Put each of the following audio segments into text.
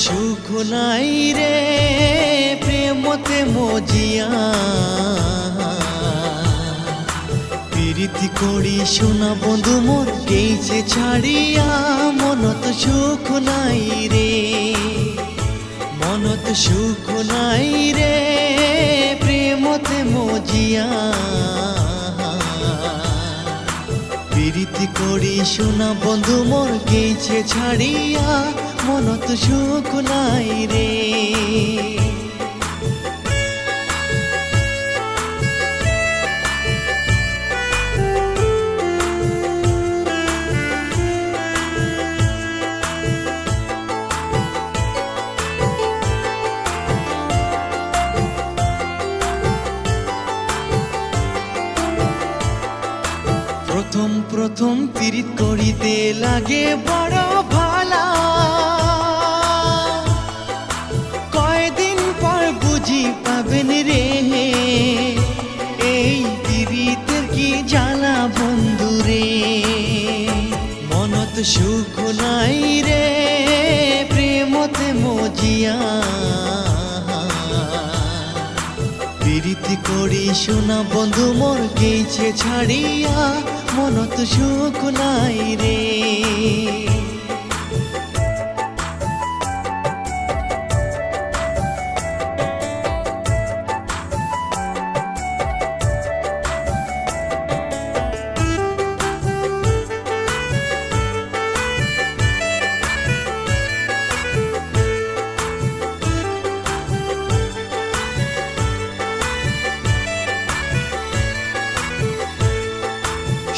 সুখ নাই রে প্রেমতে মজিয়া প্রীতি করি সোনা বন্ধু মোর গেছে ছাড়িয়া মনত সুখ নাই রে মনত সুখ নাই রে প্রেমতে মজিয়া প্রীতি করি সোনা বন্ধু মোর গেছে ছাড়িয়া মনত সুখ নাই রে প্রথম প্রথম প্রীত করিতে লাগে বড় ভালা কয়দিন পর বুঝি পাবেন রে এই প্রীতের কি জ্বালা বন্ধু রে মনত সুখ নাই রে প্রেমতে মজিয়া প্রীতি করি সোনা বন্ধু মোর গেছে ছাড়িয়া মনত সুখ নাই রে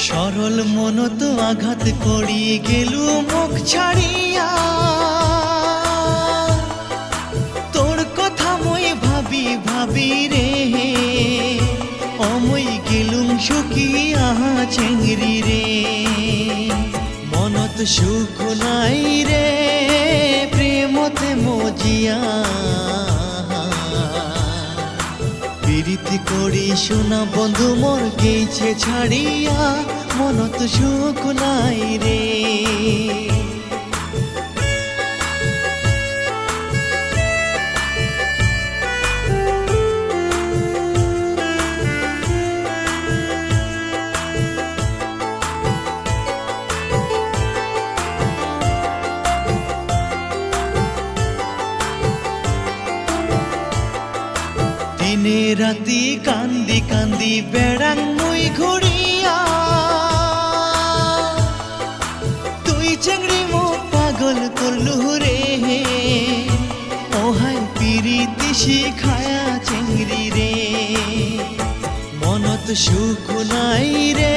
সরল মনত আঘাত করি গেলু মুখ ছাড়িয়া তোর কথা মই ভাবি ভাবি রে অমই গেলুম শুকিয়া চেংরি রে মনত সুখ নাই রে প্রেমতে মজিয়া প্রীতি করি সোনা বন্ধু মোর গেছে ছাড়িয়া মনত সুখ নাই রে দিনে রাতি কান্দি কান্দি বেড়াং মুই ঘুরিয়া তুই চেংড়ি মো পাগল করলু রে ওহাই প্রীতি শিখায়া চেংড়ি রে মনত সুখ নাই রে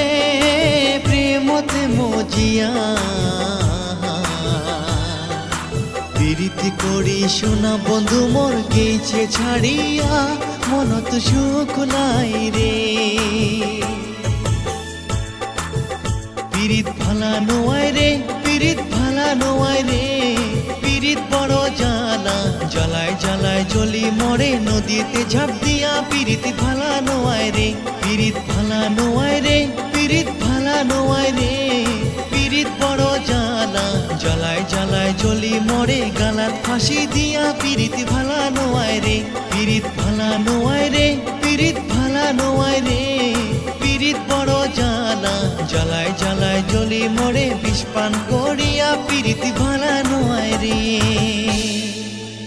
প্রেমতে মজিয়া প্রীতি করি সোনা বন্ধু মোর গেছে ছাড়িয়া মনত সুখ নাই রে প্রীত ভালা নোয়াই রে প্রীত ভালা নোয়াই রে প্রীত বড় জ্বালা জ্বালায় জ্বালায় জ্বলি মরে নদীতে ঝাঁপ দিয়া প্রীত ভালা নোয়াই রে প্রীত ভালা নোয়াই রে প্রীত ভালা নোয়াই রে প্রীত বড় জ্বালা জ্বালায় জ্বালায় জ্বলি মরে গালাত ফাঁসি দিয়া প্রীত ভালা নোয়াই রে প্রীত ভালা নোয়াই রে প্রীত ভালা নোয়াই রে প্রীত বড় জ্বালা জ্বালায় জ্বালায় জ্বলি মরে বিষ পান করিয়া প্রীত ভালা নোয়াই রে।